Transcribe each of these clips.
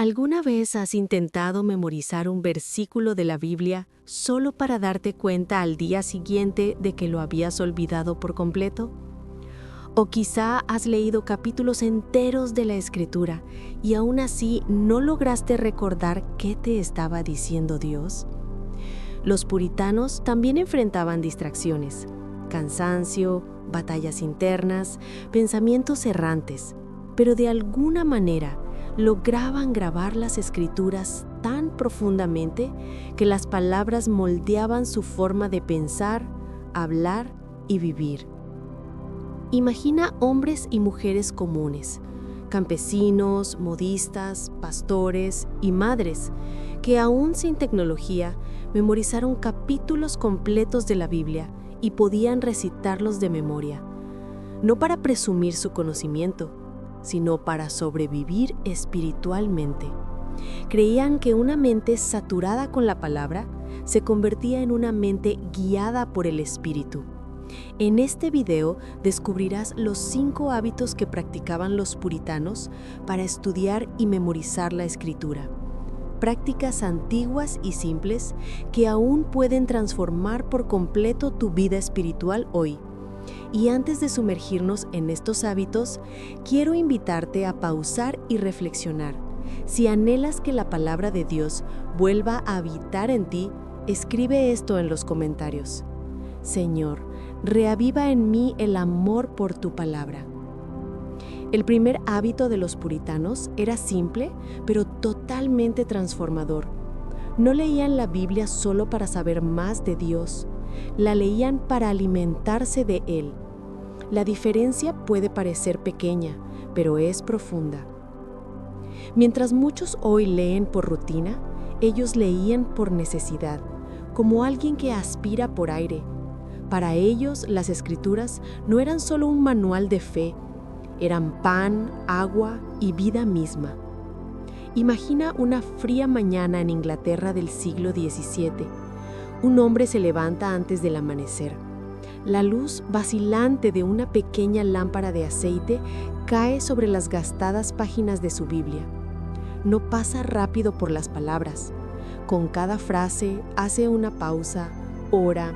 ¿Alguna vez has intentado memorizar un versículo de la Biblia solo para darte cuenta al día siguiente de que lo habías olvidado por completo? O quizá has leído capítulos enteros de la Escritura y aún así no lograste recordar qué te estaba diciendo Dios. Los puritanos también enfrentaban distracciones, cansancio, batallas internas, pensamientos errantes, pero de alguna manera lograban grabar las Escrituras tan profundamente que las palabras moldeaban su forma de pensar, hablar y vivir. Imagina hombres y mujeres comunes, campesinos, modistas, pastores y madres, que aún sin tecnología memorizaron capítulos completos de la Biblia y podían recitarlos de memoria, no para presumir su conocimiento, sino para sobrevivir espiritualmente. Creían que una mente saturada con la palabra se convertía en una mente guiada por el Espíritu. En este video descubrirás los 5 hábitos que practicaban los puritanos para estudiar y memorizar la Escritura. Prácticas antiguas y simples que aún pueden transformar por completo tu vida espiritual hoy. Y antes de sumergirnos en estos hábitos, quiero invitarte a pausar y reflexionar. Si anhelas que la palabra de Dios vuelva a habitar en ti, escribe esto en los comentarios. Señor, reaviva en mí el amor por tu palabra. El primer hábito de los puritanos era simple, pero totalmente transformador. No leían la Biblia solo para saber más de Dios, la leían para alimentarse de Él. La diferencia puede parecer pequeña, pero es profunda. Mientras muchos hoy leen por rutina, ellos leían por necesidad, como alguien que aspira por aire. Para ellos, las Escrituras no eran solo un manual de fe, eran pan, agua y vida misma. Imagina una fría mañana en Inglaterra del siglo XVII. Un hombre se levanta antes del amanecer. La luz vacilante de una pequeña lámpara de aceite cae sobre las gastadas páginas de su Biblia. No pasa rápido por las palabras. Con cada frase hace una pausa, ora,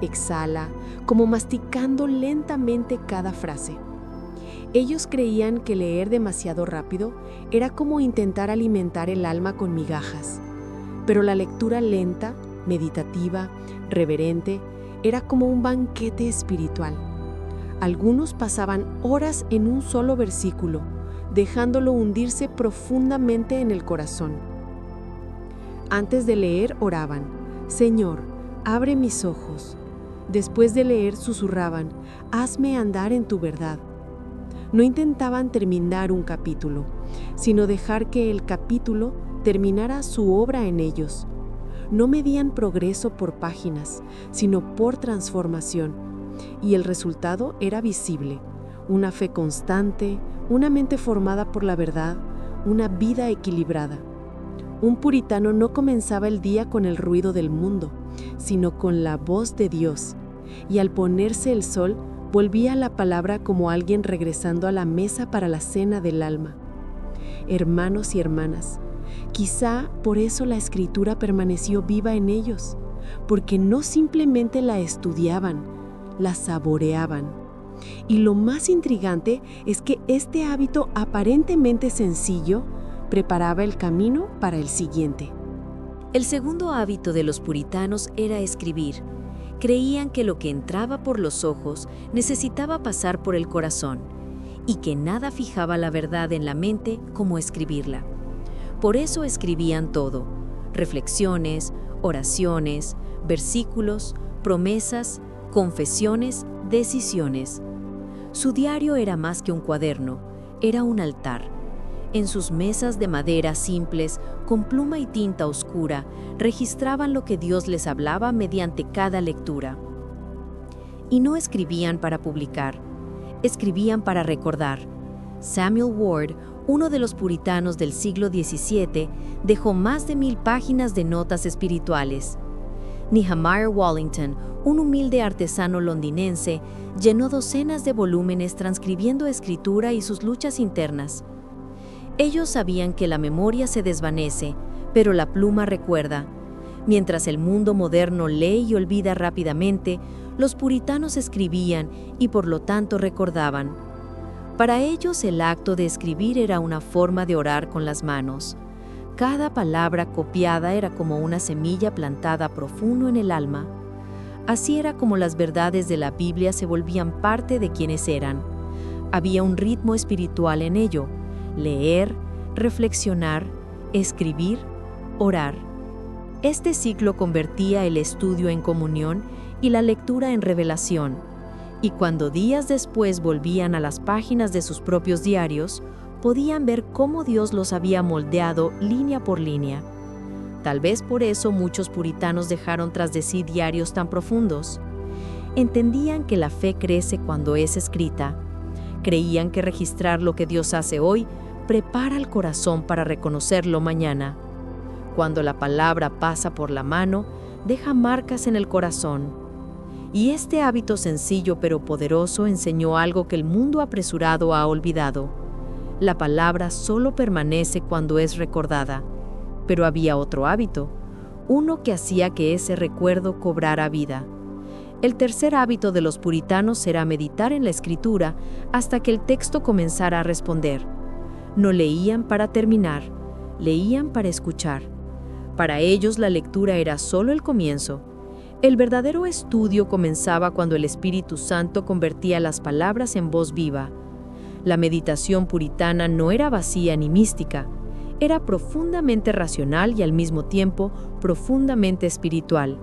exhala, como masticando lentamente cada frase. Ellos creían que leer demasiado rápido era como intentar alimentar el alma con migajas, pero la lectura lenta, meditativa, reverente, era como un banquete espiritual. Algunos pasaban horas en un solo versículo, dejándolo hundirse profundamente en el corazón. Antes de leer, oraban: Señor, abre mis ojos. Después de leer, susurraban: hazme andar en tu verdad. No intentaban terminar un capítulo, sino dejar que el capítulo terminara su obra en ellos. No medían progreso por páginas, sino por transformación, y el resultado era visible: una fe constante, una mente formada por la verdad, una vida equilibrada. Un puritano no comenzaba el día con el ruido del mundo, sino con la voz de Dios, y al ponerse el sol, volvía a la palabra como alguien regresando a la mesa para la cena del alma. Hermanos y hermanas, quizá por eso la Escritura permaneció viva en ellos, porque no simplemente la estudiaban, la saboreaban. Y lo más intrigante es que este hábito aparentemente sencillo preparaba el camino para el siguiente. El segundo hábito de los puritanos era escribir. Creían que lo que entraba por los ojos necesitaba pasar por el corazón, y que nada fijaba la verdad en la mente como escribirla. Por eso escribían todo: reflexiones, oraciones, versículos, promesas, confesiones, decisiones. Su diario era más que un cuaderno, era un altar. En sus mesas de madera simples, con pluma y tinta oscura, registraban lo que Dios les hablaba mediante cada lectura. Y no escribían para publicar, escribían para recordar. Samuel Ward, uno de los puritanos del siglo XVII, dejó más de 1000 páginas de notas espirituales. Nehemiah Wallington, un humilde artesano londinense, llenó docenas de volúmenes transcribiendo escritura y sus luchas internas. Ellos sabían que la memoria se desvanece, pero la pluma recuerda. Mientras el mundo moderno lee y olvida rápidamente, los puritanos escribían y por lo tanto recordaban. Para ellos el acto de escribir era una forma de orar con las manos. Cada palabra copiada era como una semilla plantada profundo en el alma. Así era como las verdades de la Biblia se volvían parte de quienes eran. Había un ritmo espiritual en ello: leer, reflexionar, escribir, orar. Este ciclo convertía el estudio en comunión y la lectura en revelación. Y cuando días después volvían a las páginas de sus propios diarios, podían ver cómo Dios los había moldeado línea por línea. Tal vez por eso muchos puritanos dejaron tras de sí diarios tan profundos. Entendían que la fe crece cuando es escrita. Creían que registrar lo que Dios hace hoy prepara el corazón para reconocerlo mañana. Cuando la palabra pasa por la mano, deja marcas en el corazón. Y este hábito sencillo pero poderoso enseñó algo que el mundo apresurado ha olvidado. La palabra solo permanece cuando es recordada. Pero había otro hábito, uno que hacía que ese recuerdo cobrara vida. El tercer hábito de los puritanos era meditar en la Escritura hasta que el texto comenzara a responder. No leían para terminar, leían para escuchar. Para ellos la lectura era solo el comienzo. El verdadero estudio comenzaba cuando el Espíritu Santo convertía las palabras en voz viva. La meditación puritana no era vacía ni mística, era profundamente racional y al mismo tiempo profundamente espiritual.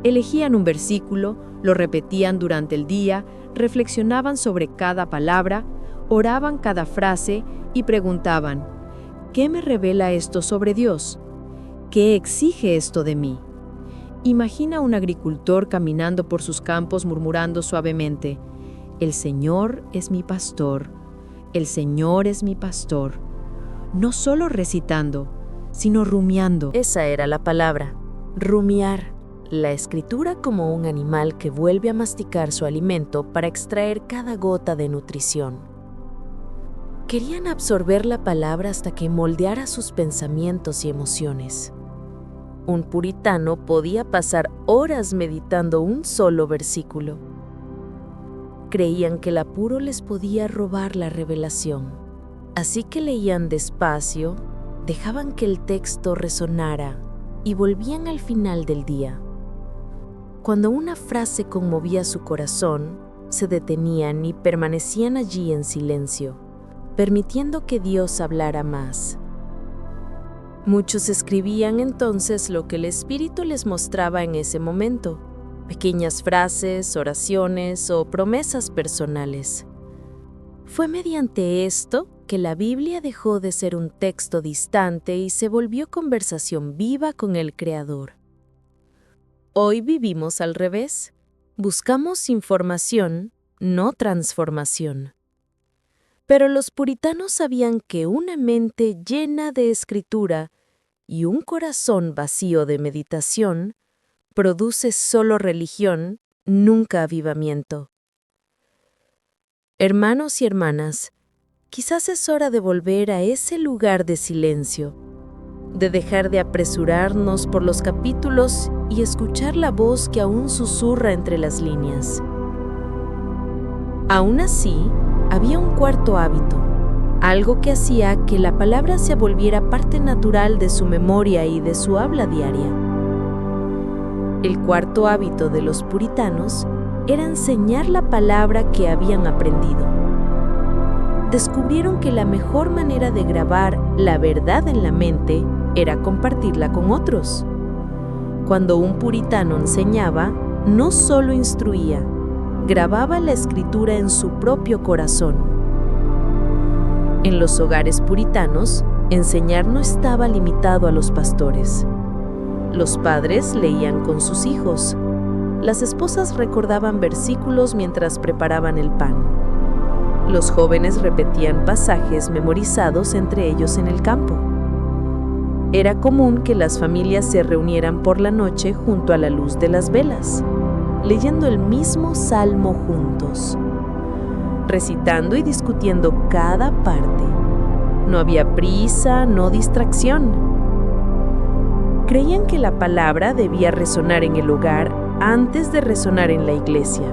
Elegían un versículo, lo repetían durante el día, reflexionaban sobre cada palabra, oraban cada frase y preguntaban: ¿qué me revela esto sobre Dios? ¿Qué exige esto de mí? Imagina a un agricultor caminando por sus campos murmurando suavemente: el Señor es mi pastor, el Señor es mi pastor. No solo recitando, sino rumiando. Esa era la palabra, rumiar. La Escritura como un animal que vuelve a masticar su alimento para extraer cada gota de nutrición. Querían absorber la palabra hasta que moldeara sus pensamientos y emociones. Un puritano podía pasar horas meditando un solo versículo. Creían que el apuro les podía robar la revelación. Así que leían despacio, dejaban que el texto resonara y volvían al final del día. Cuando una frase conmovía su corazón, se detenían y permanecían allí en silencio, permitiendo que Dios hablara más. Muchos escribían entonces lo que el Espíritu les mostraba en ese momento, pequeñas frases, oraciones o promesas personales. Fue mediante esto que la Biblia dejó de ser un texto distante y se volvió conversación viva con el Creador. Hoy vivimos al revés. Buscamos información, no transformación. Pero los puritanos sabían que una mente llena de escritura y un corazón vacío de meditación produce solo religión, nunca avivamiento. Hermanos y hermanas, quizás es hora de volver a ese lugar de silencio, de dejar de apresurarnos por los capítulos y escuchar la voz que aún susurra entre las líneas. Aún así, había un cuarto hábito, algo que hacía que la palabra se volviera parte natural de su memoria y de su habla diaria. El cuarto hábito de los puritanos era enseñar la palabra que habían aprendido. Descubrieron que la mejor manera de grabar la verdad en la mente era compartirla con otros. Cuando un puritano enseñaba, no solo instruía, grababa la escritura en su propio corazón. En los hogares puritanos, enseñar no estaba limitado a los pastores. Los padres leían con sus hijos. Las esposas recordaban versículos mientras preparaban el pan. Los jóvenes repetían pasajes memorizados entre ellos en el campo. Era común que las familias se reunieran por la noche junto a la luz de las velas, leyendo el mismo salmo juntos, recitando y discutiendo cada parte. No había prisa, no distracción. Creían que la palabra debía resonar en el hogar antes de resonar en la iglesia.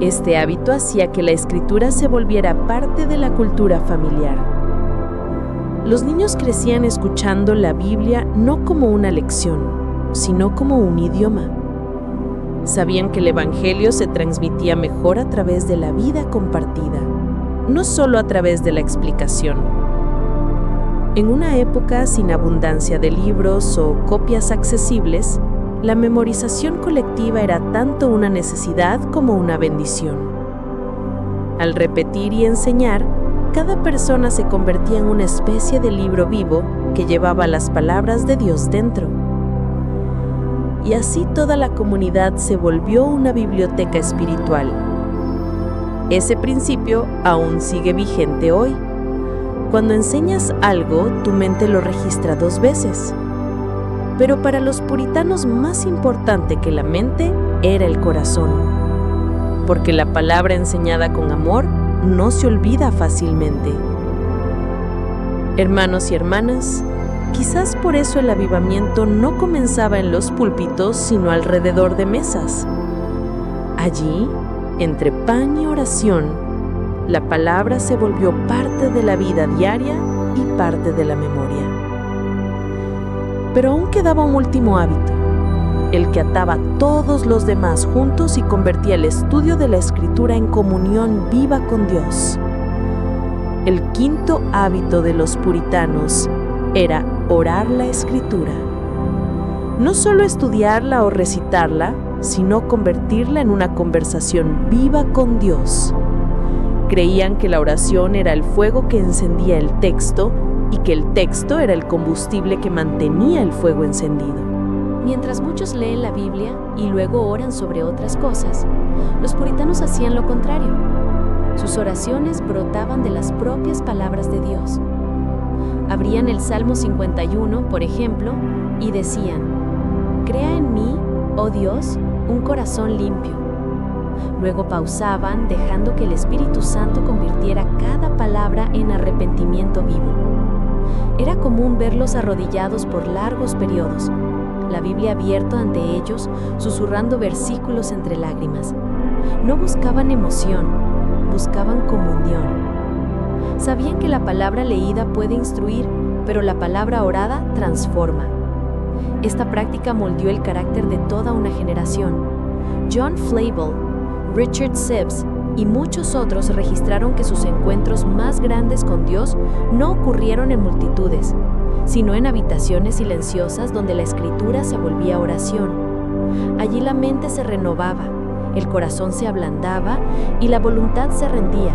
Este hábito hacía que la escritura se volviera parte de la cultura familiar. Los niños crecían escuchando la Biblia no como una lección, sino como un idioma. Sabían que el Evangelio se transmitía mejor a través de la vida compartida, no solo a través de la explicación. En una época sin abundancia de libros o copias accesibles, la memorización colectiva era tanto una necesidad como una bendición. Al repetir y enseñar, cada persona se convertía en una especie de libro vivo que llevaba las palabras de Dios dentro. Y así toda la comunidad se volvió una biblioteca espiritual. Ese principio aún sigue vigente hoy. Cuando enseñas algo, tu mente lo registra 2 veces. Pero para los puritanos, más importante que la mente era el corazón, porque la palabra enseñada con amor no se olvida fácilmente. Hermanos y hermanas, quizás por eso el avivamiento no comenzaba en los púlpitos, sino alrededor de mesas. Allí, entre pan y oración, la palabra se volvió parte de la vida diaria y parte de la memoria. Pero aún quedaba un último hábito, el que ataba a todos los demás juntos y convertía el estudio de la Escritura en comunión viva con Dios. El 5º hábito de los puritanos era orar la Escritura. No solo estudiarla o recitarla, sino convertirla en una conversación viva con Dios. Creían que la oración era el fuego que encendía el texto y que el texto era el combustible que mantenía el fuego encendido. Mientras muchos leen la Biblia y luego oran sobre otras cosas, los puritanos hacían lo contrario. Sus oraciones brotaban de las propias palabras de Dios. Abrían el Salmo 51, por ejemplo, y decían: «Crea en mí, oh Dios, un corazón limpio». Luego pausaban, dejando que el Espíritu Santo convirtiera cada palabra en arrepentimiento vivo. Era común verlos arrodillados por largos periodos, la Biblia abierta ante ellos, susurrando versículos entre lágrimas. No buscaban emoción, buscaban comunión. Sabían que la palabra leída puede instruir, pero la palabra orada transforma. Esta práctica moldeó el carácter de toda una generación. John Flavel, Richard Sibbes y muchos otros registraron que sus encuentros más grandes con Dios no ocurrieron en multitudes, sino en habitaciones silenciosas donde la Escritura se volvía oración. Allí la mente se renovaba, el corazón se ablandaba y la voluntad se rendía.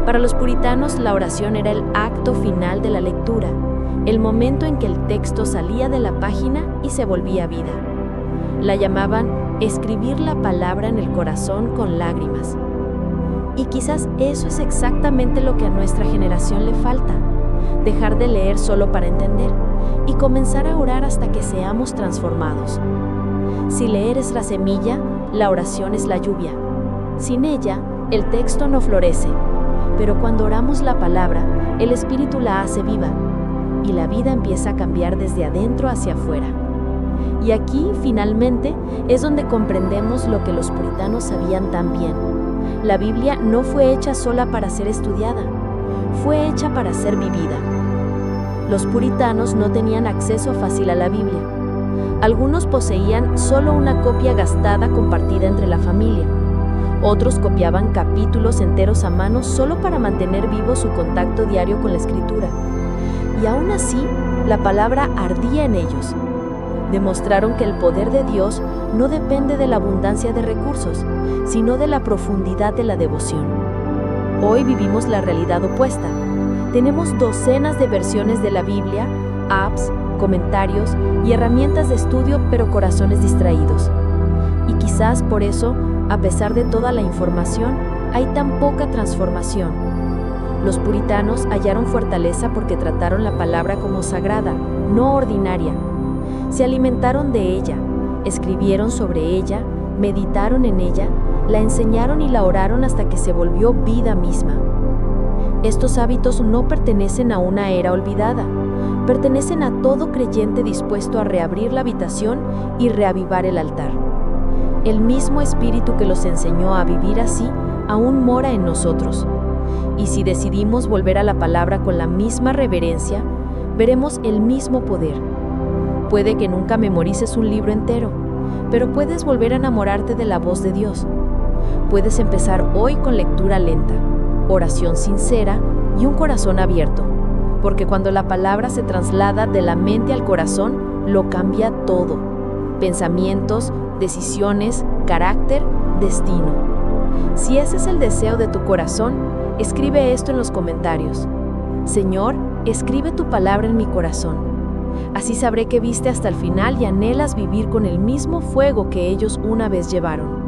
Para los puritanos, la oración era el acto final de la lectura, el momento en que el texto salía de la página y se volvía vida. La llamaban escribir la palabra en el corazón con lágrimas. Y quizás eso es exactamente lo que a nuestra generación le falta: dejar de leer solo para entender y comenzar a orar hasta que seamos transformados. Si leer es la semilla, la oración es la lluvia. Sin ella, el texto no florece, pero cuando oramos la palabra, el Espíritu la hace viva y la vida empieza a cambiar desde adentro hacia afuera. Y aquí, finalmente, es donde comprendemos lo que los puritanos sabían tan bien. La Biblia no fue hecha sola para ser estudiada, fue hecha para ser vivida. Los puritanos no tenían acceso fácil a la Biblia. Algunos poseían solo una copia gastada compartida entre la familia. Otros copiaban capítulos enteros a mano solo para mantener vivo su contacto diario con la Escritura. Y aún así, la palabra ardía en ellos. Demostraron que el poder de Dios no depende de la abundancia de recursos, sino de la profundidad de la devoción. Hoy vivimos la realidad opuesta. Tenemos docenas de versiones de la Biblia, apps, comentarios y herramientas de estudio, pero corazones distraídos. Y quizás por eso, a pesar de toda la información, hay tan poca transformación. Los puritanos hallaron fortaleza porque trataron la palabra como sagrada, no ordinaria. Se alimentaron de ella, escribieron sobre ella, meditaron en ella, la enseñaron y la oraron hasta que se volvió vida misma. Estos hábitos no pertenecen a una era olvidada, pertenecen a todo creyente dispuesto a reabrir la habitación y reavivar el altar. El mismo Espíritu que los enseñó a vivir así aún mora en nosotros. Y si decidimos volver a la palabra con la misma reverencia, veremos el mismo poder. Puede que nunca memorices un libro entero, pero puedes volver a enamorarte de la voz de Dios. Puedes empezar hoy con lectura lenta, oración sincera y un corazón abierto, porque cuando la palabra se traslada de la mente al corazón, lo cambia todo: pensamientos, decisiones, carácter, destino. Si ese es el deseo de tu corazón, escribe esto en los comentarios. Señor, escribe tu palabra en mi corazón. Así sabré que viste hasta el final y anhelas vivir con el mismo fuego que ellos una vez llevaron.